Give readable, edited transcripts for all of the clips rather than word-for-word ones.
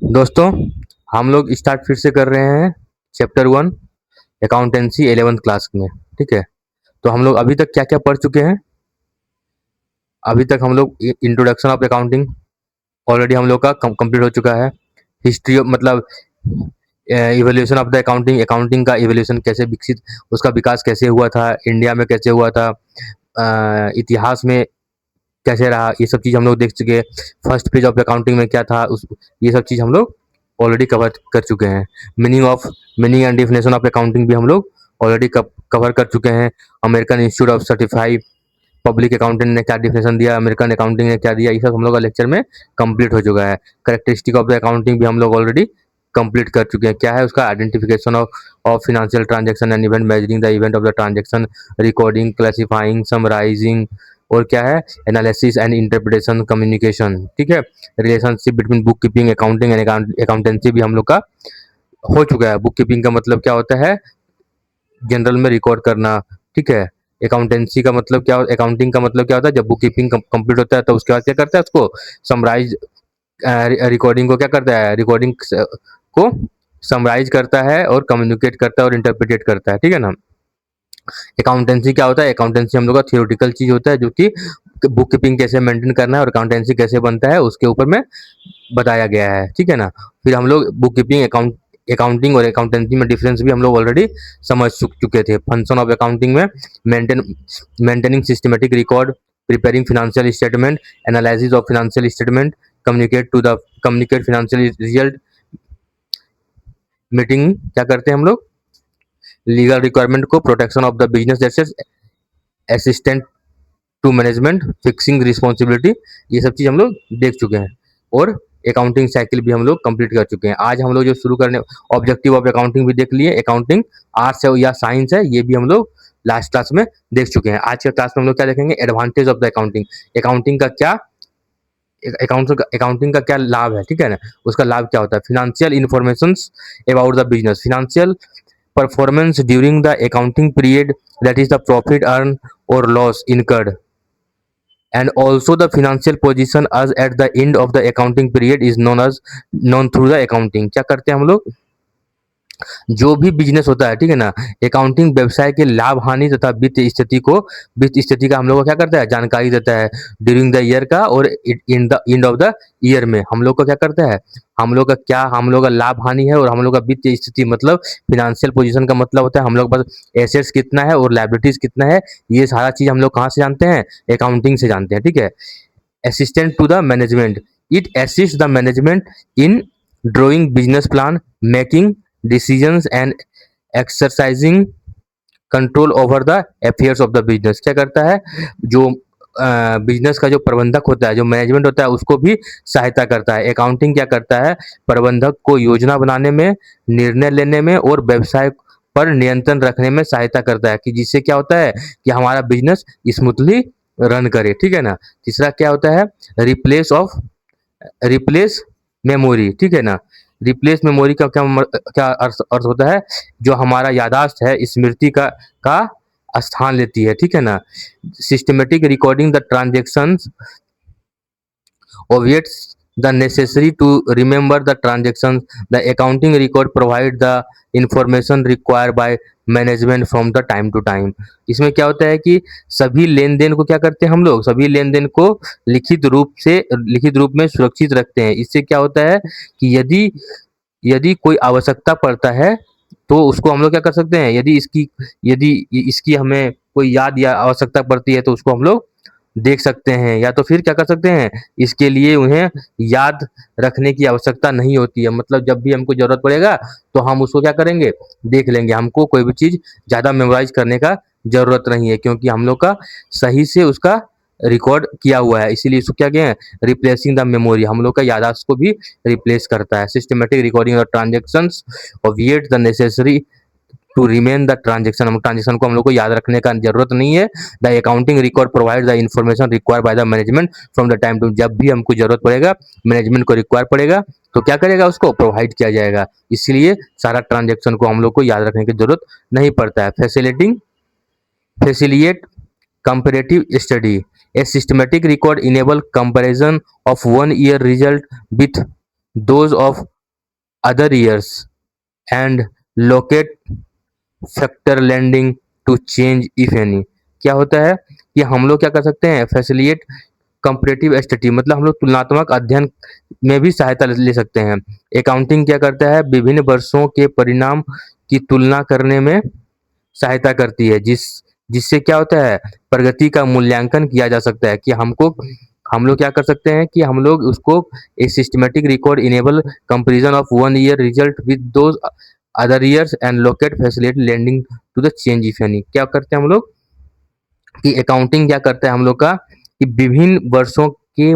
दोस्तों, हम लोग स्टार्ट फिर से कर रहे हैं चैप्टर 1 अकाउंटेंसी 11th क्लास में। ठीक है, तो हम लोग अभी तक क्या क्या पढ़ चुके हैं। अभी तक हम लोग इंट्रोडक्शन ऑफ अकाउंटिंग ऑलरेडी हम लोग का कंप्लीट हो चुका है। हिस्ट्री मतलब evolution of the accounting, accounting का इवोल्यूशन कैसे विकसित, उसका विकास कैसे हुआ था, इंडिया में कैसे हुआ था, इतिहास में कैसे रहा, ये सब चीज़ हम लोग देख चुके हैं। फर्स्ट पेज ऑफ अकाउंटिंग में क्या था उस, ये सब चीज़ हम लोग ऑलरेडी कवर कर चुके हैं। Meaning and definition of accounting भी हम लोग ऑलरेडी कवर कर चुके हैं। American institute of certified public accountant ने क्या डिफिनेशन दिया, अमेरिकन अकाउंटिंग ने क्या दिया, ये सब हम लोग का लेक्चर में कंप्लीट हो चुका है। करेक्टरिस्टिक ऑफ द अकाउंटिंग भी हम लोग ऑलरेडी कंप्लीट कर चुके हैं। क्या है उसका, identification of financial transaction and event, measuring the event of the transaction, recording, classifying, summarising, और क्या है, एनालिसिस एंड इंटरप्रिटेशन, कम्युनिकेशन। ठीक है, relationship between book keeping, accounting and accountancy भी हम लोग का हो चुका है। बुक कीपिंग का मतलब क्या होता है, जनरल में रिकॉर्ड करना। ठीक है, अकाउंटेंसी का मतलब क्या, अकाउंटिंग का मतलब क्या होता है, जब बुक कीपिंग कंप्लीट होता है तो उसके बाद क्या करता है, उसको समराइज, रिकॉर्डिंग को क्या करता है, रिकॉर्डिंग को समराइज करता है और कम्युनिकेट करता है और इंटरप्रिटेट करता है। ठीक है ना। अकाउंटेंसी क्या होता है, अकाउंटेंसी हम लोग का थियोरेटिकल चीज होता है जो कि बुक कीपिंग कैसे मेंटेन करना है और अकाउंटेंसी कैसे बनता है उसके ऊपर में बताया गया है। ठीक है ना। फिर हम लोग बुक कीपिंग, अकाउंटिंग और अकाउंटेंसी में डिफरेंस भी हम लोग ऑलरेडी समझ चुके थे। फंक्शन ऑफ अकाउंटिंग में maintaining systematic record, preparing financial statement, analysis of financial statement, communicate financial result, meeting क्या करते हैं हम लोग, लीगल रिक्वायरमेंट को, protection of the business assets, assistant to management, fixing responsibility, ये सब चीज़ हम लोग देख चुके हैं। और अकाउंटिंग साइकिल भी हम लोग कंप्लीट कर चुके हैं। आज हम लोग जो शुरू करने, ऑब्जेक्टिव ऑफ अकाउंटिंग भी देख लिए, अकाउंटिंग आर्ट्स है या साइंस है, ये भी हम लोग लास्ट क्लास में देख चुके हैं। आज के क्लास में हम लोग क्या देखेंगे, advantage of the accounting, accounting का क्या, अकाउंटिंग का क्या लाभ है। ठीक है ना, उसका लाभ क्या होता है, financial information about the business, financial performance during the accounting period, that is the profit earn और loss incurred, and also the financial position as at the end of the accounting period is known through the accounting। क्या करते हैं हम लोग, जो भी business होता है, ठीक है ना, अकाउंटिंग व्यवसाय के लाभ हानि तथा वित्त स्थिति का हम लोग को क्या करता है, जानकारी देता है ड्यूरिंग द ईयर का, और in the end of the year में हम लोग को क्या करता है, हम लोग का लाभ हानि है और हम लोग का वित्त स्थिति मतलब फिनेंशियल पोजीशन का मतलब होता है हम लोग के पास एसेट्स कितना है और लायबिलिटीज कितना है। ये सारा चीज हम लोग कहाँ से जानते हैं, अकाउंटिंग से जानते हैं। ठीक है, assistant to the management, it assist the management in drawing business plan, making decisions and exercising control over the affairs of the business. क्या करता है, जो बिजनेस का जो प्रबंधक होता है, जो मैनेजमेंट होता है, उसको भी सहायता करता है। अकाउंटिंग क्या करता है, प्रबंधक को योजना बनाने में, निर्णय लेने में और व्यवसाय पर नियंत्रण रखने में सहायता करता है, कि जिससे क्या होता है कि हमारा बिजनेस स्मूथली रन करे। ठीक है ना। तीसरा क्या होता है, रिप्लेस मेमोरी। ठीक है ना, रिप्लेस मेमोरी का क्या अर्थ होता है, जो हमारा यादाश्त है स्मृति का स्थान लेती है। ठीक है ना। Systematic recording the transactions obviates the necessary to remember the transactions. The accounting record provide the information required by management from the time to time. इसमें क्या होता है कि सभी लेन देन को क्या करते हैं हम लोग, सभी लेन देन को लिखित रूप में सुरक्षित रखते हैं। इससे क्या होता है कि यदि कोई आवश्यकता पड़ता है तो उसको हम लोग क्या कर सकते हैं, यदि इसकी हमें कोई याद या आवश्यकता पड़ती है तो उसको हम लोग देख सकते हैं, या तो फिर क्या कर सकते हैं, इसके लिए उन्हें याद रखने की आवश्यकता नहीं होती है। मतलब जब भी हमको जरूरत पड़ेगा तो हम उसको क्या करेंगे, देख लेंगे। हमको कोई भी चीज ज्यादा मेमोराइज करने का जरूरत नहीं है, क्योंकि हम लोग का सही से उसका रिकॉर्ड किया हुआ है। इसीलिए इसको क्या किया है, रिप्लेसिंग द मेमोरी, हम लोग का यादाश्त को भी रिप्लेस करता है। Systematic recording of transactions obviate the necessary to remain the transaction, हम ट्रांजेक्शन को हम लोग को याद रखने का जरूरत नहीं है। The accounting record provide the information required by the management from the time to, जब भी हमको जरूरत पड़ेगा, मैनेजमेंट को रिक्वायर पड़ेगा तो क्या करेगा, उसको प्रोवाइड किया जाएगा। इसलिए सारा ट्रांजेक्शन को हम लोग को याद रखने की जरूरत नहीं पड़ता है। फैसिलिएट comparative study, a systematic record enable comparison of one year result with those of other years and locate factor landing to change if any. क्या होता है कि हम लोग क्या कर सकते हैं, फैसिलिएट कंपैरेटिव स्टडी, मतलब हम लोग तुलनात्मक अध्ययन में भी सहायता ले सकते हैं। अकाउंटिंग क्या करता है, विभिन्न वर्षों के परिणाम की तुलना करने में सहायता करती है, जिससे क्या होता है, प्रगति का मूल्यांकन किया जा सकता है। कि हम लोग क्या कर सकते हैं कि हम लोग उसको a systematic record enable comparison of one year result with those other years and locate facility landing to the change if any. क्या करते हैं हम लोग कि अकाउंटिंग क्या करता है हम लोग का, कि विभिन्न वर्षों के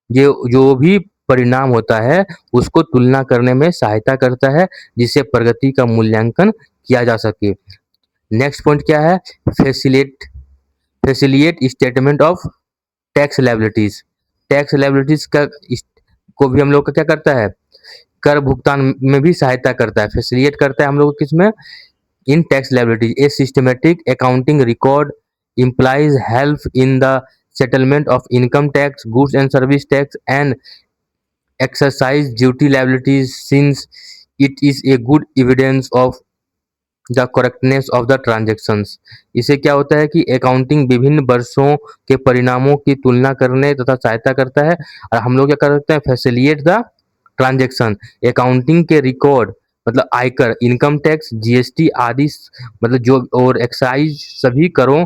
जो जो भी परिणाम होता है उसको तुलना करने में सहायता करता है, जिससे प्रगति का मूल्यांकन किया जा सके। नेक्स्ट पॉइंट क्या है, फैसिलिएट फैसिलिएट statement of tax liabilities. Tax liabilities का को भी हम लोग का क्या करता है, कर भुगतान में भी सहायता करता है, फैसिलिएट करता है हम लोग किसमें, इन tax liabilities. A systematic accounting record implies help in the settlement of income tax, goods and service tax, and exercise duty liabilities, since it is a good evidence of the correctness of the transactions. इससे क्या होता है कि accounting विभिन्न वर्षों के परिणामों की तुलना करने तथा सहायता करता है। और हम लोग क्या कर सकते हैं, फैसिलिएट द ट्रांजेक्शन। अकाउंटिंग के रिकॉर्ड मतलब आयकर, इनकम टैक्स, जीएसटी आदि, मतलब जो और एक्साइज सभी करों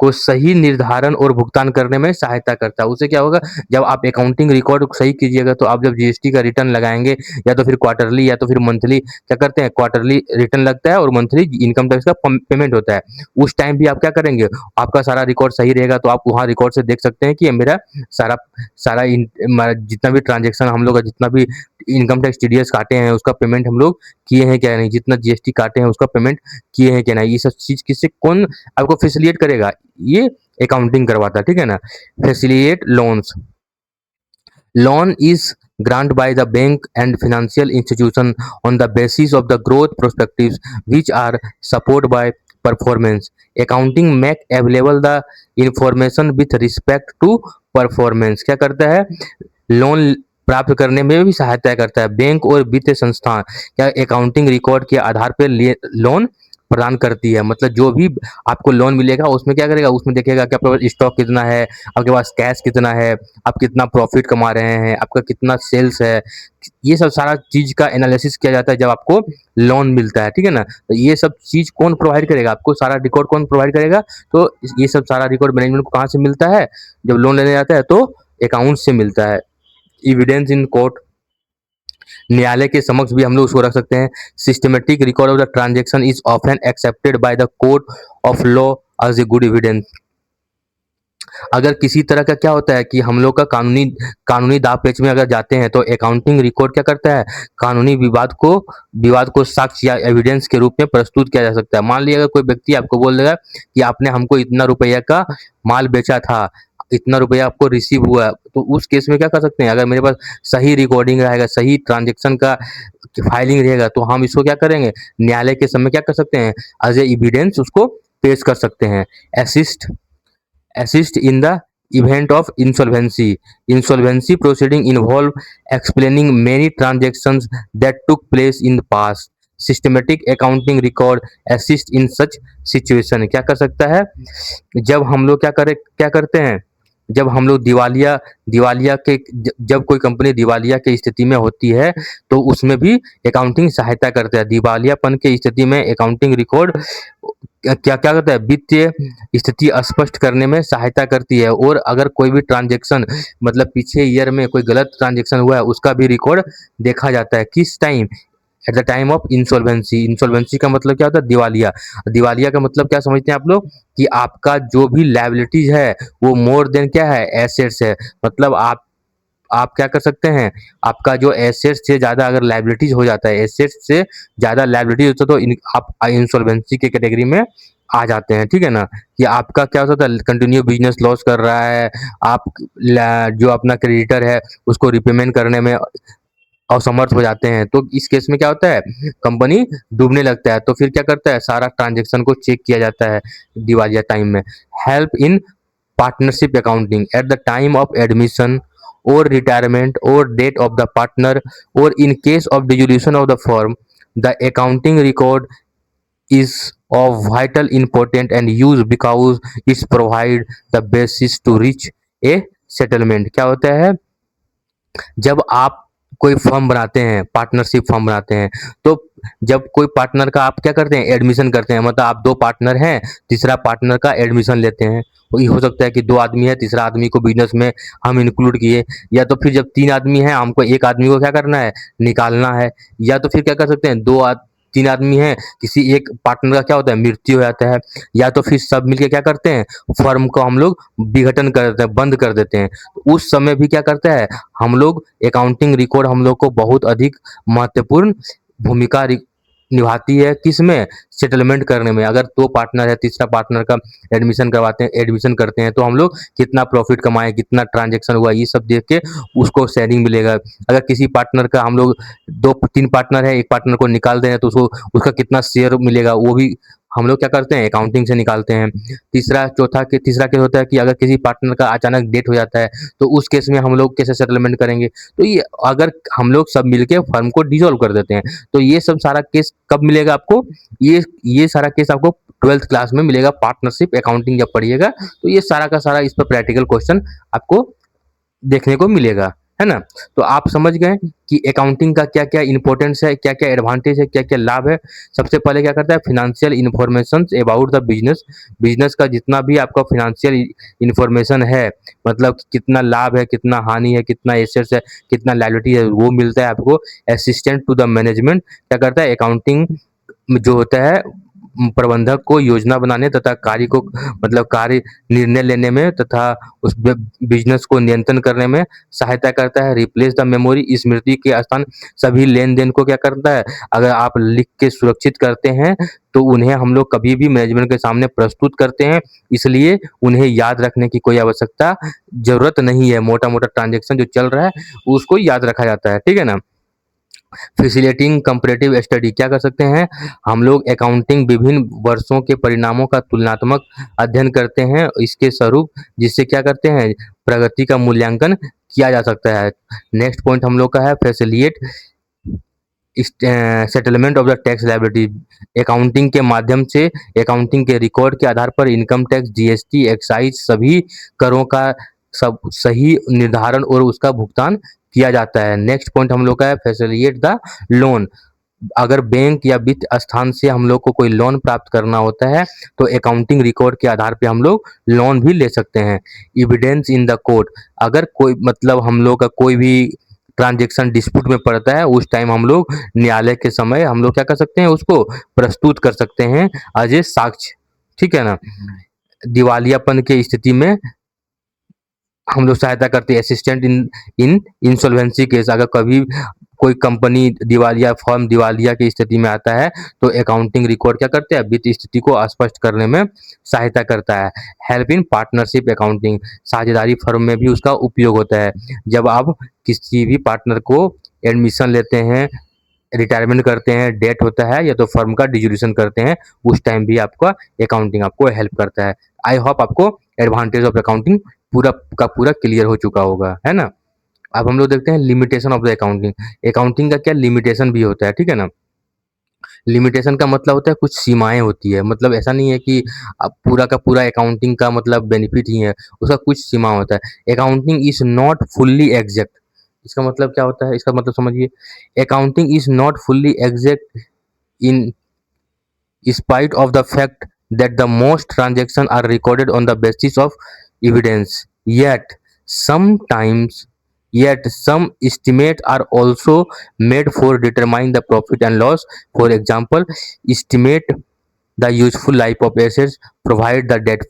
को सही निर्धारण और भुगतान करने में सहायता करता है। उससे क्या होगा, जब आप अकाउंटिंग रिकॉर्ड को सही कीजिएगा तो आप जब जीएसटी का रिटर्न लगाएंगे, या तो फिर क्वार्टरली या तो फिर मंथली, क्या करते हैं, क्वार्टरली रिटर्न लगता है और मंथली इनकम टैक्स का पेमेंट होता है। उस टाइम भी आप क्या करेंगे, आपका सारा रिकॉर्ड सही रहेगा तो आप वहाँ रिकॉर्ड से देख सकते हैं कि मेरा सारा सारा जितना भी ट्रांजेक्शन हम लोग का, जितना भी इनकम टैक्स टीडीएस काटे हैं उसका पेमेंट हम लोग किए हैं क्या नहीं, जितना जीएसटी काटे हैं उसका पेमेंट किए हैं क्या नहीं। ये सब चीज किससे, कौन आपको फैसिलिएट करेगा, ये अकाउंटिंग करवाता है, ठीक है ना। Facilitate loans. Loan is grant by the bank and financial institution on the basis of the growth prospectives which are support by performance. Accounting make available the information with respect to performance. क्या करता है, loan प्राप्त करने में भी सहायता करता है। बैंक और वित्तीय संस्थान क्या अकाउंटिंग रिकॉर्ड के आधार पर लोन प्रदान करती है। मतलब जो भी आपको लोन मिलेगा उसमें क्या करेगा, उसमें देखेगा कि आपके पास स्टॉक कितना है, आपके पास कैश कितना है, आप कितना प्रॉफिट कमा रहे हैं, आपका कितना सेल्स है। ये सब सारा चीज का एनालिसिस किया जाता है जब आपको लोन मिलता है, ठीक है ना। तो ये सब चीज कौन प्रोवाइड करेगा, आपको सारा रिकॉर्ड कौन प्रोवाइड करेगा, तो ये सब सारा रिकॉर्ड मैनेजमेंट को कहाँ से मिलता है, जब लोन लेने जाता है तो अकाउंट से मिलता है। एविडेंस इन कोर्ट, न्यायालय के समक्ष भी हम लोग उसको रख सकते हैं। Systematic record of the transaction is often accepted by the court of law as a good evidence. अगर किसी तरह का क्या होता है कि हम लोग का कानूनी दाव पेच में अगर जाते हैं तो अकाउंटिंग रिकॉर्ड क्या करता है, कानूनी विवाद को साक्ष्य या एविडेंस के रूप में प्रस्तुत किया जा सकता है। मान लिया अगर कोई व्यक्ति आपको बोल देगा कि आपने हमको इतना रुपया का माल बेचा था, इतना रुपया आपको रिसीव हुआ, तो उस केस में क्या कर सकते हैं, अगर मेरे पास सही रिकॉर्डिंग रहेगा, सही ट्रांजेक्शन का फाइलिंग रहेगा, तो हम इसको क्या करेंगे, न्यायालय के समय क्या कर सकते हैं, एज ए एविडेंस उसको पेश कर सकते हैं। assist in the event of insolvency. Insolvency proceeding involve explaining many transactions that took place in the past. Systematic accounting record assist in such situation. क्या कर सकता है, जब हम लोग क्या करते हैं, जब हम लोग दिवालिया के जब कोई कंपनी दिवालिया की स्थिति में होती है तो उसमें भी अकाउंटिंग सहायता करता है। दिवालियापन की स्थिति में अकाउंटिंग रिकॉर्ड क्या क्या करता है, वित्तीय स्थिति स्पष्ट करने में सहायता करती है। और अगर कोई भी ट्रांजेक्शन मतलब पीछे ईयर में कोई गलत ट्रांजेक्शन हुआ है उसका भी रिकॉर्ड देखा जाता है। किस time, at the time of insolvency. Insolvency का मतलब क्या होता है, दिवालिया। दिवालिया का मतलब क्या समझते हैं आप लोग, कि आपका जो भी लायबिलिटीज है वो मोर देन क्या है, एसेट्स है। मतलब आप क्या कर सकते हैं, आपका जो एसेट्स से ज़्यादा अगर लायबिलिटीज हो जाता है, एसेट्स से ज़्यादा लायबिलिटीज होता है तो आप इंसॉल्वेंसी के कैटेगरी में आ जाते हैं, ठीक है ना। कि आपका क्या होता है, कंटिन्यू बिजनेस लॉस कर रहा है, आप जो अपना क्रेडिटर है उसको रिपेमेंट करने में असमर्थ हो जाते हैं, तो इस केस में क्या होता है, कंपनी डूबने लगता है। तो फिर क्या करता है, सारा ट्रांजेक्शन को चेक किया जाता है दिवालिया टाइम में। Help in partnership accounting at the time of admission or retirement or death of the partner, or in case of dissolution of the firm, the accounting record is of vital importance and used because it provide the basis to reach a settlement। क्या होता है, जब आप कोई firm बनाते हैं, partnership firm बनाते हैं, तो जब कोई पार्टनर का आप क्या करते हैं, एडमिशन करते हैं, मतलब आप 2 पार्टनर हैं, तीसरा पार्टनर का एडमिशन लेते हैं। तो ये हो सकता है कि 2 आदमी है, तीसरा आदमी को बिज़नेस में हम इंक्लूड किए, या तो फिर जब 3 आदमी हैं, हमको 1 आदमी को क्या करना है, निकालना है, या तो फिर क्या कर सकते हैं, 3 आदमी हैं, किसी एक पार्टनर का क्या होता है, मृत्यु हो जाता है, या तो फिर सब मिलके क्या करते हैं, फर्म को हम लोग विघटन कर देते हैं, बंद कर देते हैं। तो उस समय भी क्या करता है, हम लोग अकाउंटिंग रिकॉर्ड हम लोग को बहुत अधिक महत्वपूर्ण भूमिका निभाती है, किसमें, सेटलमेंट करने में। अगर 2 पार्टनर है, तीसरा पार्टनर का एडमिशन करते हैं, तो हम लोग कितना प्रॉफिट कमाए, कितना ट्रांजेक्शन हुआ, ये सब देख के उसको शेयरिंग मिलेगा। अगर किसी पार्टनर का हम लोग 2-3 पार्टनर है, एक पार्टनर को निकाल दें तो उसको उसका कितना शेयर मिलेगा, वो भी हम लोग क्या करते हैं, अकाउंटिंग से निकालते हैं। तीसरा केस होता है कि अगर किसी पार्टनर का अचानक डेथ हो जाता है, तो उस केस में हम लोग कैसे सेटलमेंट करेंगे। तो ये अगर हम लोग सब मिलके फर्म को डिसॉल्व कर देते हैं, तो ये सब सारा केस कब मिलेगा आपको, ये सारा केस आपको 12th क्लास में मिलेगा। पार्टनरशिप अकाउंटिंग जब पढ़िएगा, तो ये सारा का सारा इस पर प्रैक्टिकल क्वेश्चन आपको देखने को मिलेगा, है ना। तो आप समझ गए कि अकाउंटिंग का क्या क्या इंपॉर्टेंस है, क्या क्या एडवांटेज है, क्या क्या लाभ है। सबसे पहले क्या करता है, financial information about the business. Business का जितना भी आपका फिनेंशियल इंफॉर्मेशन है, मतलब कितना लाभ है, कितना हानि है, कितना एसेट्स है, कितना लायबिलिटी है, वो मिलता है आपको। असिस्टेंट टू द मैनेजमेंट क्या करता है, अकाउंटिंग जो होता है प्रबंधक को योजना बनाने तथा कार्य को, मतलब कार्य निर्णय लेने में तथा उस बिजनेस को नियंत्रण करने में सहायता करता है। रिप्लेस द मेमोरी, स्मृति के स्थान सभी लेन देन को क्या करता है, अगर आप लिख के सुरक्षित करते हैं, तो उन्हें हम लोग कभी भी मैनेजमेंट के सामने प्रस्तुत करते हैं, इसलिए उन्हें याद रखने की कोई आवश्यकता जरूरत नहीं है। मोटा मोटा ट्रांजेक्शन जो चल रहा है उसको याद रखा जाता है, ठीक है ना। फैसिलिटेटिंग कंपैरेटिव स्टडी, क्या कर सकते हैं हम लोग, अकाउंटिंग विभिन्न वर्षों के परिणामों का तुलनात्मक अध्ययन करते हैं, इसके स्वरूप जिससे क्या करते हैं, प्रगति का मूल्यांकन किया जा सकता है। नेक्स्ट पॉइंट हम लोग का है facilitate settlement of the tax liability. Accounting के माध्यम से, अकाउंटिंग के रिकॉर्ड के आधार पर इनकम टैक्स, जीएसटी, एक्साइज सभी करों का सब सही निर्धारण और उसका भुगतान किया जाता है। नेक्स्ट पॉइंट हम लोग का है फैसिलिटेट द लोन। अगर बैंक या वित्त स्थान से हम लोग को कोई लोन प्राप्त करना होता है, तो अकाउंटिंग रिकॉर्ड के आधार पे हम लोग लोन भी ले सकते हैं। एविडेंस इन द कोर्ट, अगर कोई, मतलब हम लोग का कोई भी ट्रांजेक्शन डिस्प्यूट में पड़ता है, उस टाइम हम लोग न्यायालय के समय हम लोग क्या कर सकते हैं, उसको प्रस्तुत कर सकते हैं एज ए साक्ष्य, ठीक है ना। दिवालियापन की स्थिति में हम लोग सहायता करते हैं। Assistant in in insolvency case, अगर कभी कोई कंपनी दिवालिया, फर्म दिवालिया की स्थिति में आता है, तो अकाउंटिंग रिकॉर्ड क्या करते हैं, वित्तीय स्थिति को स्पष्ट करने में सहायता करता है। हेल्प इन पार्टनरशिप अकाउंटिंग, साझेदारी फर्म में भी उसका उपयोग होता है। जब आप किसी भी पार्टनर को एडमिशन लेते हैं, रिटायरमेंट करते हैं, डेट होता है, या तो फर्म का डिसोल्यूशन करते हैं, उस टाइम भी आपका अकाउंटिंग आपको हेल्प करता है। आई होप आपको एडवांटेज ऑफ अकाउंटिंग पूरा का पूरा क्लियर हो चुका होगा, है ना। अब हम लोग देखते हैं limitation of the accounting. Accounting का क्या लिमिटेशन भी होता है, ठीक है ना। लिमिटेशन का मतलब होता है कुछ सीमाएं होती है, मतलब ऐसा नहीं है कि अब पूरा का पूरा अकाउंटिंग का मतलब बेनिफिट ही है, उसका कुछ सीमा होता है। Accounting is not fully exact, इसका मतलब क्या होता है, इसका मतलब समझिए, accounting is not fully exact in spite of the fact that the most transactions are recorded on the basis of evidence, sometimes yet some estimates are also made for determining the profit and loss. For example, estimate the useful life of assets, provide the debt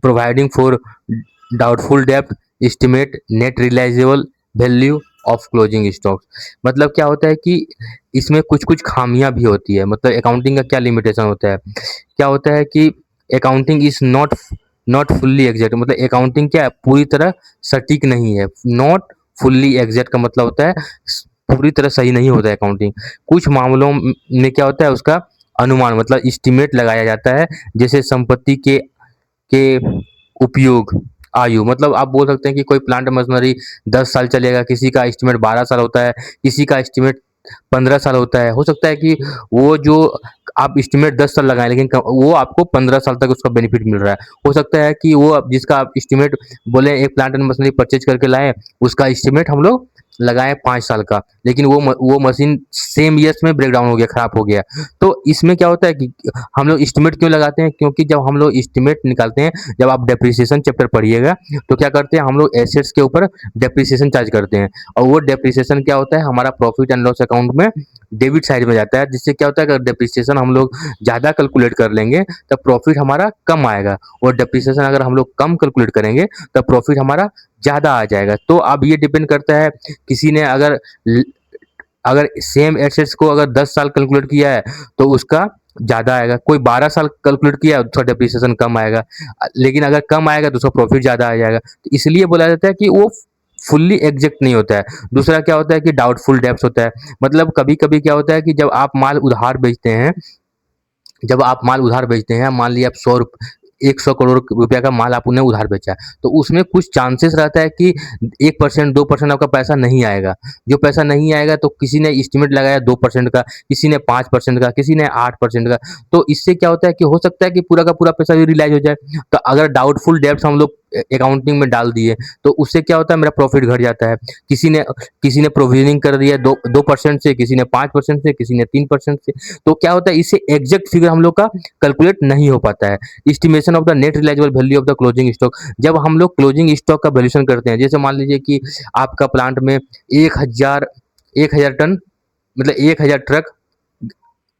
providing for doubtful debt, estimate net realizable value of closing stocks. मतलब क्या होता है कि इसमें कुछ कुछ खामियां भी होती है। मतलब अकाउंटिंग का क्या लिमिटेशन होता है, क्या होता है कि accounting is not fully exact, मतलब अकाउंटिंग क्या है, पूरी तरह सटीक नहीं है। नॉट फुल्ली एग्जैक्ट का मतलब होता है पूरी तरह सही नहीं होता है अकाउंटिंग। कुछ मामलों में क्या होता है, उसका अनुमान, मतलब एस्टिमेट लगाया जाता है, जैसे संपत्ति के उपयोग, आयु मतलब आप बोल सकते हैं कि कोई प्लांट मशीनरी 10 साल चलेगा, किसी का एस्टिमेट 12 साल होता है, किसी का एस्टिमेट 15 साल होता है। हो सकता है कि वो जो आप एस्टिमेट 10 साल लगाएँ लेकिन क वो आपको 15 साल तक उसका बेनिफिट मिल रहा है। हो सकता है कि वो जिसका आप एस्टिमेट बोले एक प्लांट एंड मशीनरी परचेज़ करके लाएँ, उसका एस्टिमेट हम लोग लगाएँ 5 साल का, लेकिन वो मशीन सेम ईयर्स में ब्रेक डाउन हो गया, खराब हो गया। तो इसमें क्या होता है कि हम लोग एस्टिमेट क्यों लगाते हैं? क्योंकि जब हम लोग एस्टिमेट निकालते हैं, जब आप डेप्रिसिएशन चैप्टर पढ़िएगा, तो क्या करते हैं हम लोग एसेट्स के ऊपर डेप्रिसिएशन चार्ज करते हैं और वो डेप्रिसिएशन क्या होता है हमारा प्रॉफिट एंड लॉस अकाउंट में डेबिट साइड में जाता है, जिससे क्या होता है अगर डेप्रिसिएशन हम लोग ज़्यादा कैलकुलेट कर लेंगे, तब प्रॉफिट हमारा कम आएगा और डेप्रिसिएशन अगर हम लोग कम कैलकुलेट करेंगे, तब प्रॉफिट हमारा ज़्यादा आ जाएगा। तो अब ये डिपेंड करता है, किसी ने अगर सेम एसेट्स को अगर 10 साल कैलकुलेट किया है, तो उसका ज़्यादा आएगा, कोई 12 साल कैलकुलेट किया है, उसका डेप्रिसिएशन कम आएगा। लेकिन अगर कम आएगा तो उसका प्रॉफिट ज़्यादा आ जाएगा। तो इसलिए बोला जाता है कि वो फुल्ली एग्जैक्ट नहीं होता है। दूसरा क्या होता है कि डाउटफुल डेप्थ होता है। मतलब कभी-कभी क्या होता है कि जब आप माल उधार बेचते हैं, मान लीजिए आप 100 करोड़ रुपया का माल आप उन्हें उधार बेचा, तो उसमें कुछ चांसेस रहता है कि 1% 2% आपका पैसा नहीं आएगा। जो पैसा नहीं आएगा तो किसी ने एस्टिमेट लगाया 2% का, किसी ने 5% का, किसी ने 8% का। तो इससे क्या होता है कि हो सकता है कि पूरा का पूरा पैसा भी रियलाइज़ हो जाए। तो अगर डाउटफुल डेब्ट्स हम लोग अकाउंटिंग में डाल दिए, तो उससे क्या होता है मेरा प्रॉफिट घट जाता है। किसी ने किसी ने प्रोविज़निंग कर दिया 2% से, किसी ने 5% से, किसी ने 3% से। तो क्या होता है इससे एग्ज़ैक्ट फिगर हम लोग का कैलकुलेट नहीं हो पाता है। Estimation of the net realisable value of the closing stock, जब हम लोग क्लोजिंग स्टॉक का वैल्यूएशन करते हैं, जैसे मान लीजिए कि आपका प्लांट में 1000 टन मतलब 1000 ट्रक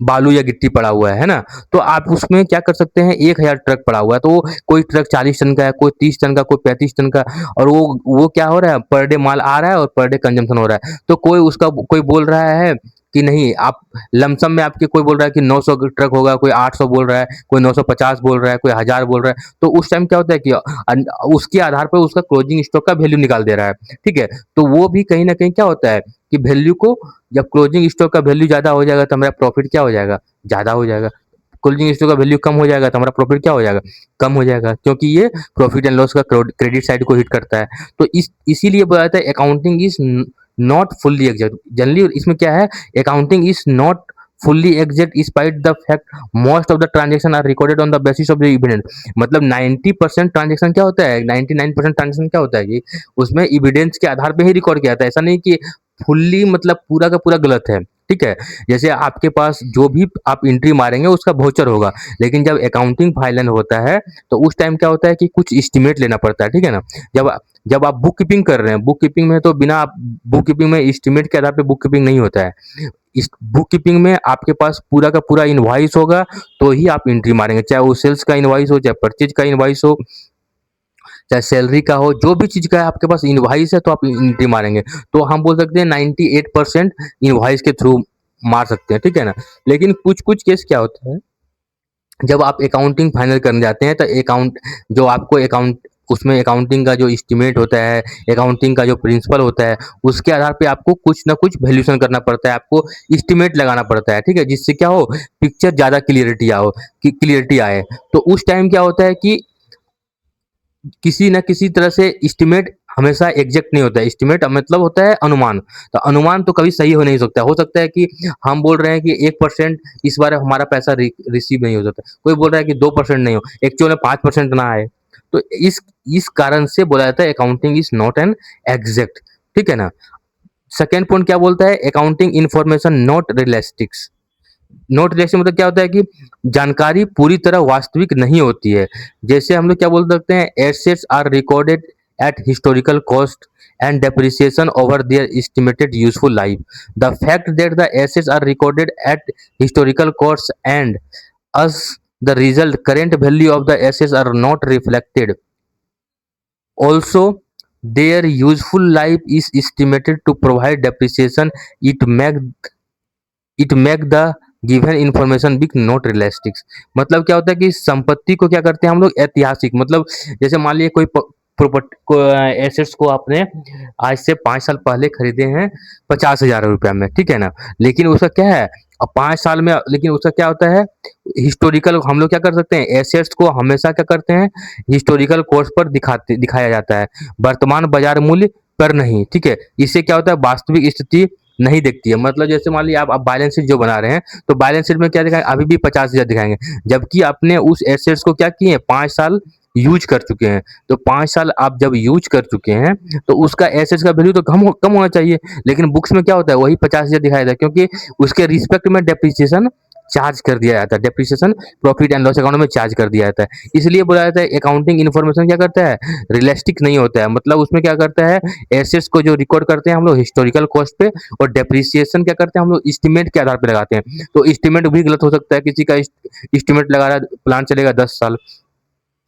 बालू या गिट्टी पड़ा हुआ है ना? तो आप उसमें क्या कर सकते हैं, 1000 ट्रक पड़ा हुआ है, तो कोई ट्रक 40 टन का है, कोई 30 टन का, कोई 35 टन का, और वो क्या हो रहा है, पर डे माल आ रहा है और पर डे कंजम्पशन हो रहा है। तो कोई बोल रहा है कि नहीं, आप लमसम में आपके कोई बोल रहा है कि 900 ट्रक होगा, कोई 800 बोल रहा है, कोई 950 बोल रहा है, कोई 1000 बोल रहा है। तो उस टाइम क्या होता है कि उसके आधार पर उसका क्लोजिंग स्टॉक का वैल्यू निकाल दे रहा है, ठीक है? तो वो भी कहीं न कहीं क्या होता है कि वैल्यू को, जब क्लोजिंग स्टॉक का वैल्यू ज़्यादा हो जाएगा तो हमारा प्रॉफिट क्या हो जाएगा, ज़्यादा हो जाएगा। क्लोजिंग स्टॉक का वैल्यू कम हो जाएगा तो हमारा प्रॉफिट क्या हो जाएगा, कम हो जाएगा, क्योंकि ये प्रॉफिट एंड लॉस का क्रेडिट साइड को हिट करता है। तो इसीलिए बोला जाता है accounting is not fully exact. Generally इसमें क्या है, accounting is not fully exact spite the fact most of the transaction are recorded on the basis of the evidence. मतलब 90% ट्रांजेक्शन क्या होता है, 99% ट्रांजेक्शन क्या होता है कि उसमें एविडेंस के आधार पे ही रिकॉर्ड किया जाता है। ऐसा नहीं कि फुल्ली मतलब पूरा का पूरा गलत है, ठीक है? जैसे आपके पास जो भी आप एंट्री मारेंगे उसका वाउचर होगा, लेकिन जब अकाउंटिंग फाइनल होता है तो उस टाइम क्या होता है कि कुछ एस्टिमेट लेना पड़ता है, ठीक है ना? जब जब आप बुक कीपिंग कर रहे हैं, बुक कीपिंग में तो बिना आप बुक कीपिंग में एस्टिमेट के आधार पे बुक कीपिंग नहीं होता है। इस बुक कीपिंग में आपके पास पूरा का पूरा इनवॉइस होगा, तो ही आप एंट्री मारेंगे, चाहे वो सेल्स का इनवॉइस हो, चाहे परचेज का इनवॉइस हो, चाहे सैलरी का हो, जो भी चीज़ का है आपके पास इनवॉइस है तो आप एंट्री मारेंगे। तो हम बोल सकते हैं 98% इनवॉइस के थ्रू मार सकते हैं, ठीक है ना? लेकिन कुछ-कुछ केस क्या होता है, जब आप अकाउंटिंग फाइनल करने जाते हैं तो उसमें अकाउंटिंग का जो एस्टिमेट होता है, अकाउंटिंग का जो प्रिंसिपल होता है, उसके आधार पे आपको कुछ ना कुछ वैल्यूएशन करना पड़ता है, आपको एस्टिमेट लगाना पड़ता है, ठीक है? जिससे क्या हो, पिक्चर ज़्यादा क्लियरिटी आए। तो उस टाइम क्या होता है कि किसी न किसी तरह से एस्टिमेट हमेशा एग्जैक्ट नहीं होता है। एस्टिमेट मतलब होता है अनुमान। तो अनुमान तो कभी सही हो नहीं सकता। हो सकता है कि हम बोल रहे हैं कि 1% इस बार हमारा पैसा रिसीव नहीं हो सकता। कोई बोल रहा है कि 2% नहीं हो, एक्चुअल में 5% ना आए। तो इस कारण से बोला जाता है accounting is not an exact, ठीक है ना? सेकंड पॉइंट क्या बोलता है, accounting information not realistics. Not realistic मतलब क्या होता है कि जानकारी पूरी तरह वास्तविक नहीं होती है। जैसे हम लोग क्या बोल सकते हैं, assets are recorded at historical cost and depreciation over their estimated useful life. The fact that the assets are recorded at historical cost and as the result current value of the assets are not reflected. Also, their useful life is estimated to provide depreciation. It make the given information बिक not रियलिस्टिक्स। मतलब क्या होता है कि संपत्ति को क्या करते हैं हम लोग, ऐतिहासिक, मतलब जैसे मान लीजिए कोई प्रॉपर्टी को, एसेट्स को आपने आज से 5 साल पहले खरीदे हैं 50,000 रुपया में, ठीक है ना? लेकिन उसका क्या है और 5 साल में लेकिन उसका क्या होता है, हिस्टोरिकल हम लोग क्या कर सकते हैं, एसेट्स को हमेशा क्या करते हैं, हिस्टोरिकल कोर्स पर दिखाया जाता है, वर्तमान बाजार मूल्य पर नहीं, ठीक है। इससे क्या होता है, वास्तविक स्थिति नहीं दिखती है। मतलब जैसे मान लीजिए आप बैलेंस शीट जो बना रहे हैं, तो बैलेंस शीट में क्या दिखाएंगे, अभी भी 50,000 दिखाएंगे, जबकि आपने उस एसेट्स को क्या किए हैं, 5 साल यूज कर चुके हैं। तो 5 साल आप जब यूज कर चुके हैं, तो उसका एसेट्स का वैल्यू तो कम होना चाहिए, लेकिन बुक्स में क्या होता है, वही 50,000 दिखाया था, क्योंकि उसके रिस्पेक्ट में डेप्रिसिएशन चार्ज कर दिया जाता है, depreciation profit and loss account में चार्ज कर दिया जाता है। इसलिए बोला जाता है अकाउंटिंग इन्फॉर्मेशन क्या करता है, रियलिस्टिक नहीं होता है। मतलब उसमें क्या करता है, एसेट्स को जो रिकॉर्ड करते हैं हम लोग हिस्टोरिकल कॉस्ट पे, और डेप्रिसिएशन क्या करते हैं हम लोग एस्टिमेट के आधार पे लगाते हैं। तो एस्टिमेट भी गलत हो सकता है, किसी का एस्टिमेट लगा रहा है प्लान चलेगा 10 साल,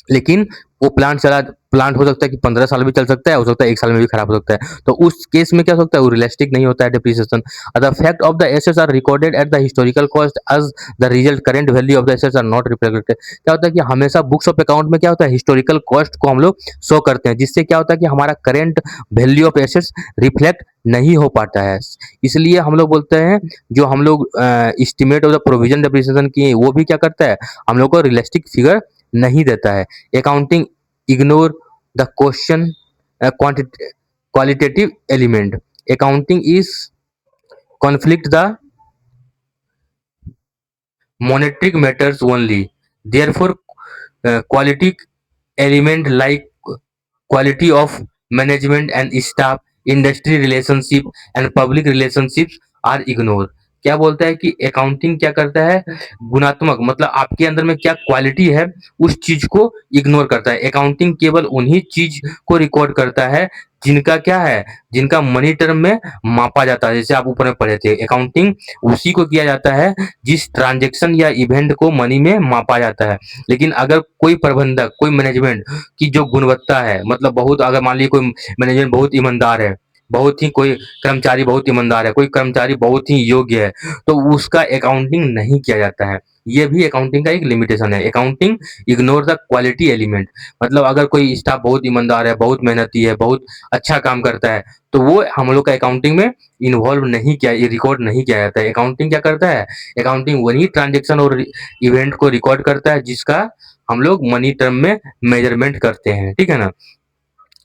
लेकिन वो प्लांट हो सकता है कि 15 साल भी चल सकता है, हो सकता है 1 साल में भी खराब हो सकता है। तो उस केस में क्या हो सकता है, वो रियलिस्टिक नहीं होता है depreciation. The fact of the assets are recorded at the historical cost as the result current value of the assets are not reflected. क्या होता है कि हमेशा बुक्स ऑफ अकाउंट में क्या होता है, हिस्टोरिकल कॉस्ट को हम लोग शो करते हैं, जिससे क्या होता है कि हमारा current value of assets reflect नहीं हो पाता है। इसलिए हम लोग बोलते हैं, जो हम लोग estimate of the provision depreciation किए, वो भी क्या करता है, हम लोग को रियलिस्टिक फिगर नहीं देता है। Accounting ignore the question qualitative element. Accounting is conflict the monetary matters only. Therefore, quality element like quality of management and staff, industry relationship and public relationships are ignored. क्या बोलता है कि accounting क्या करता है, गुणात्मक मतलब आपके अंदर में क्या क्वालिटी है, उस चीज को इग्नोर करता है। अकाउंटिंग केवल उन्हीं चीज को रिकॉर्ड करता है जिनका क्या है, जिनका मनी टर्म में मापा जाता है। जैसे आप ऊपर में पढ़े थे, अकाउंटिंग उसी को किया जाता है जिस ट्रांजेक्शन या इवेंट को मनी में मापा जाता है। लेकिन अगर कोई प्रबंधक, कोई मैनेजमेंट की जो गुणवत्ता है, मतलब बहुत, अगर मान लीजिए कोई मैनेजमेंट बहुत ईमानदार है, बहुत ही कोई कर्मचारी बहुत ईमानदार है, कोई कर्मचारी बहुत ही योग्य है, तो उसका अकाउंटिंग नहीं किया जाता है। ये भी अकाउंटिंग का एक लिमिटेशन है। Accounting ignore the quality element. मतलब अगर कोई स्टाफ बहुत ईमानदार है, बहुत मेहनती है, बहुत अच्छा काम करता है, तो वो हम लोग का अकाउंटिंग में इन्वॉल्व नहीं किया, रिकॉर्ड नहीं किया जाता है। अकाउंटिंग क्या करता है, अकाउंटिंग वही ट्रांजेक्शन और इवेंट को रिकॉर्ड करता है जिसका हम लोग मनी टर्म में मेजरमेंट करते हैं, ठीक है ना।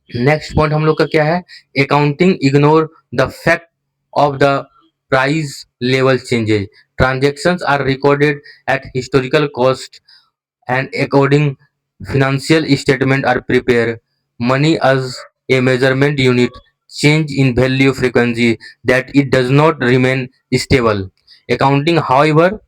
नेक्स्ट पॉइंट हम लोग का क्या है, accounting ignore the fact of the price level changes. Transactions are recorded at historical cost and according financial statement are prepared. Money as a measurement unit change in value frequency that it does not remain stable. Accounting, however,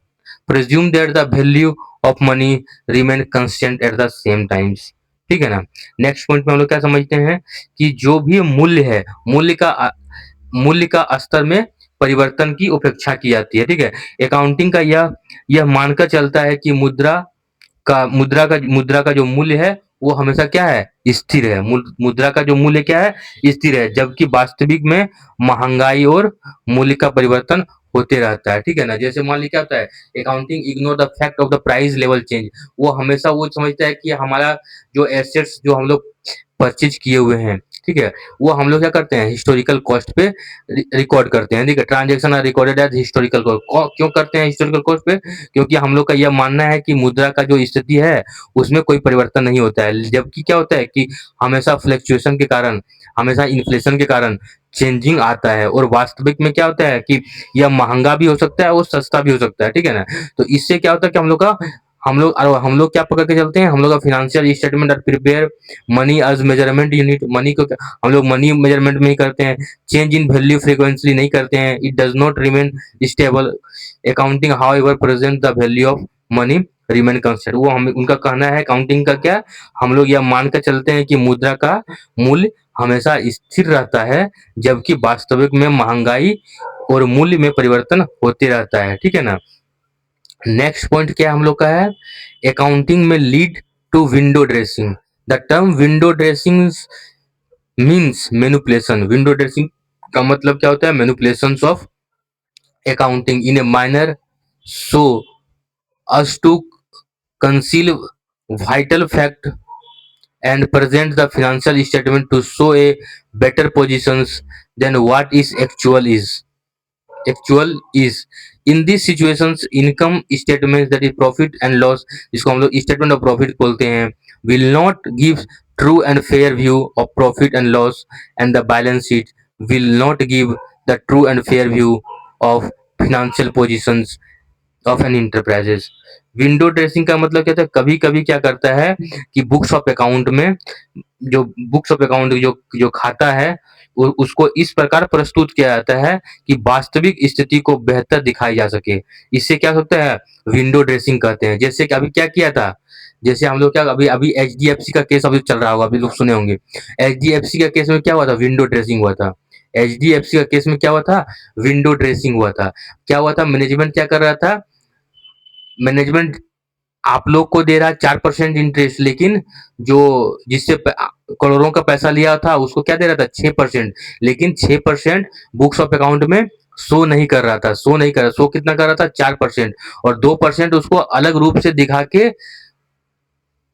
presume that the value of money remain constant at the same times. ठीक है ना। Next point में हम लोग क्या समझते हैं कि जो भी मूल्य है, मूल्य का स्तर में परिवर्तन की उपेक्षा की जाती है, ठीक है। अकाउंटिंग का यह मानकर चलता है कि मुद्रा का जो मूल्य है वो हमेशा क्या है, स्थिर है। मुद्रा का जो मूल्य क्या है, स्थिर है, जबकि वास्तविक में महंगाई और मूल्य का परिवर्तन होते रहता है, ठीक है ना। जैसे मान लीजिए क्या होता है, accounting ignore the fact of the price level change. वो हमेशा वो समझता है कि हमारा जो एसेट्स जो हम लोग परचेज किए हुए हैं, ठीक है, वो हम लोग क्या करते हैं, हिस्टोरिकल कॉस्ट पे रिकॉर्ड करते हैं, ठीक है। Transaction are recorded as historical cost. क्यों करते हैं हिस्टोरिकल कॉस्ट पे, क्योंकि हम लोग का यह मानना है कि मुद्रा का जो स्थिति है उसमें कोई परिवर्तन नहीं होता है। जबकि क्या होता है कि हमेशा फ्लक्चुएशन के कारण, हमेशा इन्फ्लेशन के कारण चेंजिंग आता है, और वास्तविक में क्या होता है कि यह महंगा भी हो सकता है और सस्ता भी हो सकता है, ठीक है ना। तो इससे क्या होता है कि हम लोग क्या पकड़ के चलते हैं, हम लोग का financial statement are prepare money as measurement unit. Money को हम लोग मनी मेजरमेंट में ही करते हैं, चेंज इन वैल्यू फ्रीक्वेंटली नहीं करते हैं। It does not remain stable. Accounting however present the value of money remain constant. वो हम उनका कहना है अकाउंटिंग का क्या, हम लोग यह मान कर चलते हैं कि मुद्रा का मूल्य हमेशा स्थिर रहता है, जबकि वास्तविक में महंगाई और मूल्य में परिवर्तन होते रहता है, ठीक है ना। नेक्स्ट पॉइंट क्या हम लोग का है, अकाउंटिंग में lead to window dressing. The term window dressing means manipulation. Window dressing का मतलब क्या होता है, manipulation of accounting in a minor so as to conceal vital fact and present the financial statement to show a better positions than what is actual is. Actual is. In this situations income statement that is profit and loss, जिसको हम लोग statement of profit बोलते हैं, will not give true and fair view of profit and loss, and the balance sheet will not give the true and fair view of financial positions of an enterprises. Window dressing का मतलब क्या था, कभी कभी क्या करता है कि बुक्स ऑफ अकाउंट में, जो बुक्स ऑफ अकाउंट जो जो खाता है उसको इस प्रकार प्रस्तुत किया जाता है कि वास्तविक स्थिति को बेहतर दिखाई जा सके। इससे क्या होता है, विंडो ड्रेसिंग कहते हैं। जैसे कि अभी क्या किया था, जैसे हम लोग क्या अभी अभी एचडीएफसी का केस अभी चल रहा होगा, अभी लोग सुने होंगे। एचडीएफसी का केस में क्या हुआ था, विंडो ड्रेसिंग हुआ था। एचडीएफसी का केस में क्या हुआ था, विंडो ड्रेसिंग हुआ था। क्या हुआ था, मैनेजमेंट क्या कर रहा था, मैनेजमेंट आप लोग को दे रहा है 4% इंटरेस्ट, लेकिन जो जिससे करोड़ों का पैसा लिया था उसको क्या दे रहा था, 6%। लेकिन 6% बुक्स ऑफ अकाउंट में शो नहीं कर रहा था, शो नहीं कर रहा, शो कितना कर रहा था, 4%। और 2% उसको अलग रूप से दिखा के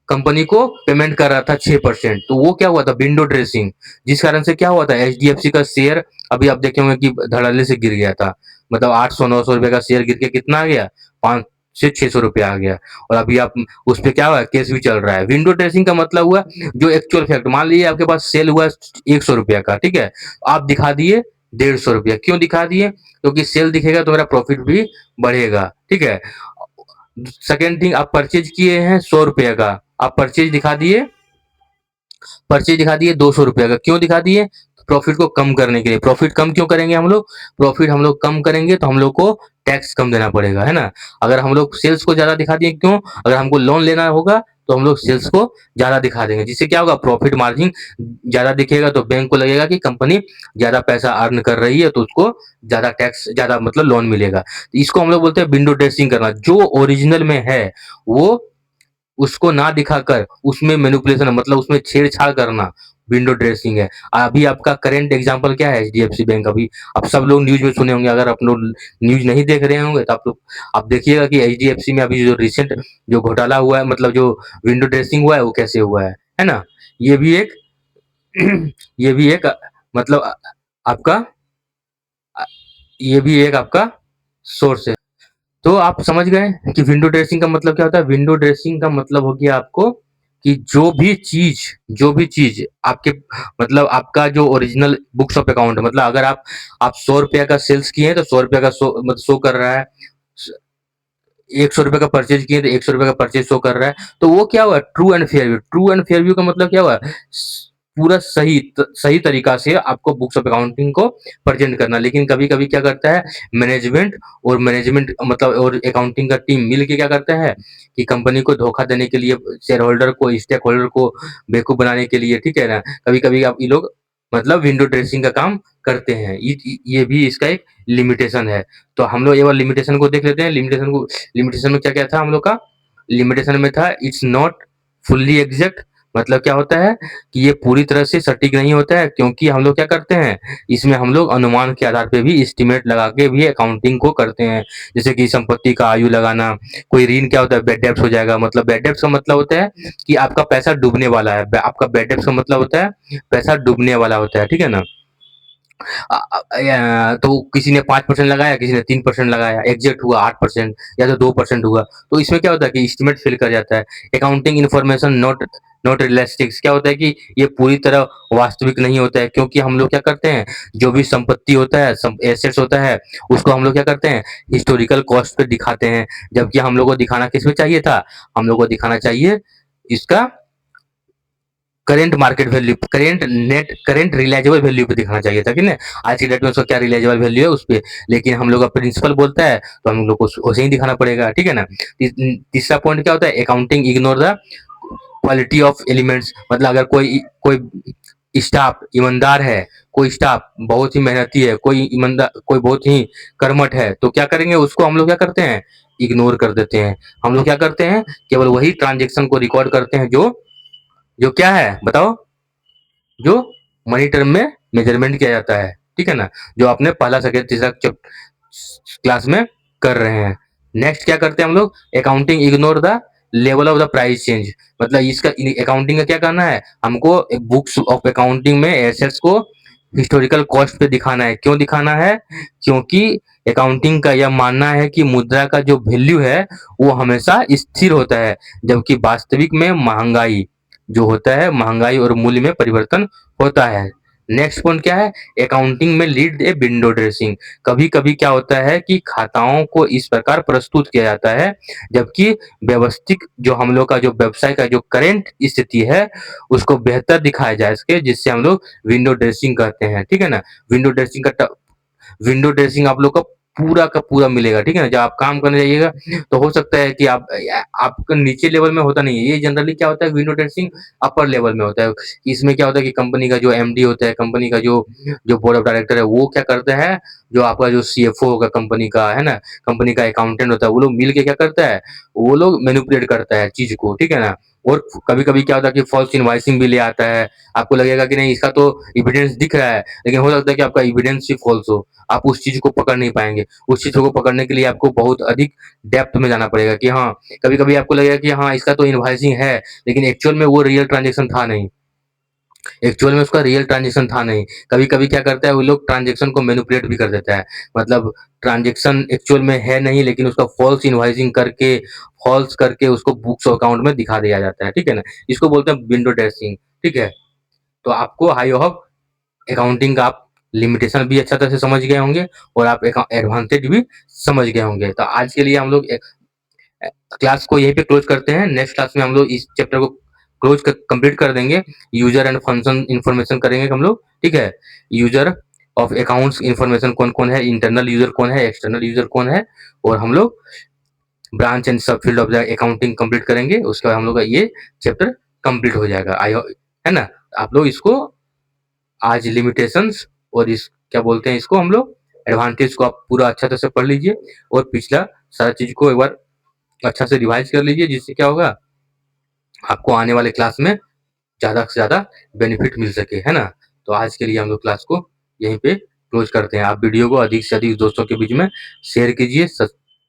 कंपनी को पेमेंट कर रहा था 6%। तो वो क्या हुआ था, विंडो ड्रेसिंग। जिस कारण से क्या हुआ था, एचडीएफसी का शेयर अभी आप देखे होंगे कि धड़ल्ले से गिर गया था। मतलब 800-900 रुपए का शेयर गिर के कितना आ गया, 500-600 रुपया आ गया। और अभी आप उस पर क्या हुआ, केस भी चल रहा है। विंडो ड्रेसिंग का मतलब हुआ जो एक्चुअल फैक्ट, मान लीजिए आपके पास सेल हुआ 100 रुपया का, ठीक है, आप दिखा दिए 150 रुपया। क्यों दिखा दिए, क्योंकि सेल दिखेगा तो मेरा प्रॉफिट भी बढ़ेगा, ठीक है। सेकेंड थिंग, आप परचेज किए हैं 100 रुपया का, आप परचेज दिखा दिए 200 रुपया का। क्यों दिखा दिए, प्रॉफिट को कम करने के लिए। प्रॉफिट कम क्यों करेंगे हम लोग, प्रॉफिट हम लोग कम करेंगे तो हम लोग को टैक्स कम देना पड़ेगा, है ना। अगर हम लोग सेल्स को ज्यादा दिखा दिए, क्यों, अगर हमको लोन लेना होगा तो हम लोग सेल्स को ज्यादा दिखा देंगे, जिससे क्या होगा, प्रॉफिट मार्जिन ज्यादा दिखेगा तो बैंक को लगेगा कि कंपनी ज्यादा पैसा अर्न कर रही है, तो उसको ज्यादा टैक्स, ज्यादा मतलब लोन मिलेगा। तो इसको हम लोग बोलते हैं विंडो ड्रेसिंग करना। जो ओरिजिनल में है वो उसको ना दिखाकर उसमें मैनिपुलेशन, मतलब उसमें छेड़छाड़ करना, विंडो ड्रेसिंग है। अभी आपका करंट एग्जांपल क्या है, एचडीएफसी बैंक। अभी आप सब लोग न्यूज में सुने होंगे, अगर आप लोग न्यूज नहीं देख रहे होंगे तो आप लोग आप देखिएगा कि एचडीएफसी में अभी जो रिसेंट जो घोटाला हुआ है, मतलब जो विंडो ड्रेसिंग हुआ है वो कैसे हुआ है ना। ये भी एक ये भी एक मतलब आपका ये भी एक आपका सोर्स है। तो आप समझ गए कि विंडो ड्रेसिंग का मतलब क्या होता है। विंडो ड्रेसिंग का मतलब हो गया आपको कि जो भी चीज आपके, मतलब आपका जो ओरिजिनल बुक्स ऑफ अकाउंट, मतलब अगर आप 100 रुपया का सेल्स किए हैं तो 100 रुपया का मतलब शो कर रहा है। 100 रुपये का परचेज किए तो 100 रुपये का परचेज शो कर रहा है। तो वो क्या हुआ, true and fair view. True and fair view का मतलब क्या हुआ, पूरा सही तरीका से आपको बुक्स ऑफ अकाउंटिंग को प्रेजेंट करना। लेकिन कभी कभी क्या करता है मैनेजमेंट मतलब और अकाउंटिंग का टीम मिल के क्या करता है कि कंपनी को धोखा देने के लिए, शेयर होल्डर को, स्टेक होल्डर को बेवकूफ बनाने के लिए, ठीक है ना, कभी कभी आप ये लोग मतलब विंडो ड्रेसिंग का काम करते हैं। ये भी इसका एक लिमिटेशन है। तो हम लोग एक बार लिमिटेशन को देख लेते हैं। लिमिटेशन में क्या क्या था हम लोग का, लिमिटेशन में था इट्स नॉट फुल्ली एग्जैक्ट। मतलब क्या होता है कि ये पूरी तरह से सटीक नहीं होता है, क्योंकि हम लोग क्या करते हैं, इसमें हम लोग अनुमान के आधार पे भी, एस्टिमेट लगा के भी अकाउंटिंग को करते हैं। जैसे कि संपत्ति का आयु लगाना, कोई ऋण क्या होता है, बैड डेब्ट्स हो जाएगा। मतलब बैड डेब्ट्स का मतलब होता है कि आपका पैसा डूबने वाला है। आपका बैड डेब्ट्स का मतलब होता है पैसा डूबने वाला होता है, ठीक है ना। तो किसी ने 5% लगाया, किसी ने 3% लगाया, एग्जैक्ट हुआ 8% या तो 2% हुआ। तो इसमें क्या होता है कि एस्टिमेट फेल कर जाता है। Accounting information not not realistic, क्या होता है कि ये पूरी तरह वास्तविक नहीं होता है, क्योंकि हम लोग क्या करते हैं, जो भी संपत्ति होता है, एसेट्स होता है, उसको हम लोग क्या करते हैं, हिस्टोरिकल कॉस्ट पे दिखाते हैं। जबकि हम लोग को दिखाना किस पे चाहिए था, हम लोग को दिखाना चाहिए इसका current market value, current realisable value पे दिखाना चाहिए था कि नहीं। आज की डेट में उसका क्या रिलायजेबल वैल्यू है उस पे, लेकिन हम लोग का प्रिंसिपल बोलता है तो हम लोग को वैसे ही दिखाना पड़ेगा, ठीक है ना। तीसरा पॉइंट क्या होता है, accounting ignore the quality of elements. मतलब अगर कोई कोई स्टाफ ईमानदार है, कोई स्टाफ बहुत ही मेहनती है, कोई ईमानदार, कोई बहुत ही कर्मठ है, तो क्या करेंगे, उसको हम लोग क्या करते हैं, इग्नोर कर देते हैं। हम लोग क्या करते हैं, केवल वही ट्रांजेक्शन को रिकॉर्ड करते हैं जो जो क्या है बताओ, जो मनी टर्म में मेजरमेंट किया जाता है, ठीक है ना, जो आपने पहला सेकंड तीसरा क्लास में कर रहे हैं। नेक्स्ट क्या करते हैं हम लोग, accounting ignore the level of the price change. मतलब इसका अकाउंटिंग का क्या करना है, हमको बुक्स ऑफ अकाउंटिंग में एसेट्स को हिस्टोरिकल कॉस्ट पे दिखाना है। क्यों दिखाना है? क्योंकि अकाउंटिंग का यह मानना है कि मुद्रा का जो वैल्यू है वो हमेशा स्थिर होता है, जबकि वास्तविक में महंगाई जो होता है, महंगाई और मूल्य में परिवर्तन होता है। नेक्स्ट पॉइंट क्या है? अकाउंटिंग में लीड ए विंडो ड्रेसिंग। कभी कभी क्या होता है कि खाताओं को इस प्रकार प्रस्तुत किया जाता है, जबकि व्यवस्थित जो हम लोग का जो व्यवसाय का जो करेंट स्थिति है उसको बेहतर दिखाया जा सके, जिससे हम लोग विंडो ड्रेसिंग कहते हैं। ठीक है ना? विंडो ड्रेसिंग का विंडो ड्रेसिंग आप लोग का पूरा का पूरा मिलेगा। ठीक है ना? जब आप काम करने जाइएगा तो हो सकता है कि आपका नीचे लेवल में होता नहीं है। ये जनरली क्या होता है, विंडो ड्रेसिंग अपर लेवल में होता है। इसमें क्या होता है कि कंपनी का जो एमडी होता है, कंपनी का जो जो बोर्ड ऑफ डायरेक्टर है, वो क्या करता है, जो आपका जो सीएफओ होगा कंपनी का, है ना, कंपनी का अकाउंटेंट होता है, वो लोग मिल के क्या करता है, वो लोग मैनिपुलेट करता है चीज को। ठीक है ना? और कभी कभी क्या होता है कि फॉल्स इनवाइसिंग भी ले आता है। आपको लगेगा कि नहीं, इसका तो एविडेंस दिख रहा है, लेकिन हो सकता है कि आपका एविडेंस ही फॉल्स हो। आप उस चीज को पकड़ नहीं पाएंगे। उस चीज को पकड़ने के लिए आपको बहुत अधिक डेप्थ में जाना पड़ेगा कि हाँ, कभी कभी आपको लगेगा कि हाँ इसका तो इनवाइसिंग है, लेकिन एक्चुअल में वो रियल ट्रांजेक्शन था नहीं। एक्चुअल में उसका रियल ट्रांजेक्शन था नहीं। कभी कभी क्या करता है वो लोग, ट्रांजेक्शन को मैनिपुलेट भी कर देता है। मतलब ट्रांजेक्शन एक्चुअल में है नहीं, लेकिन उसका फॉल्स इनवाइसिंग करके, फॉल्स करके उसको बुक्स अकाउंट में दिखा दिया जाता है। ठीक है ना? इसको बोलते हैं विंडो ड्रेसिंग। ठीक है? तो आपको हाई होप अकाउंटिंग का आप लिमिटेशन भी अच्छा तरह से समझ गए होंगे, और आप एडवांटेज भी समझ गए होंगे। तो आज के लिए हम लोग क्लास को यहीं पे क्लोज करते हैं। नेक्स्ट क्लास में हम लोग इस चैप्टर को कंप्लीट कर देंगे। यूजर एंड फंक्शन इन्फॉर्मेशन करेंगे हम लोग। ठीक है? यूजर ऑफ अकाउंट्स इन्फॉर्मेशन कौन कौन है, इंटरनल यूजर कौन है, एक्सटर्नल यूजर कौन है, और हम लोग ब्रांच एंड सब field of the accounting complete करेंगे। उसके बाद हम लोग का ये चैप्टर कंप्लीट हो जाएगा। आई, है ना? आप लोग इसको आज लिमिटेशंस और इस क्या बोलते हैं इसको हम लोग, एडवांटेज को आप पूरा अच्छा तरह से पढ़ लीजिए, और पिछला सारा चीज को एक बार अच्छा से रिवाइज कर लीजिए, जिससे क्या होगा, आपको आने वाले क्लास में ज्यादा से ज्यादा बेनिफिट मिल सके। है ना? तो आज के लिए हम लोग क्लास को यहीं पे क्लोज करते हैं। आप वीडियो को अधिक से अधिक दोस्तों के बीच में शेयर कीजिए,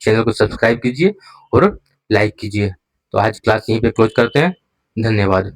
चैनल को सब्सक्राइब कीजिए और लाइक कीजिए। तो आज क्लास यहीं पे क्लोज करते हैं। धन्यवाद।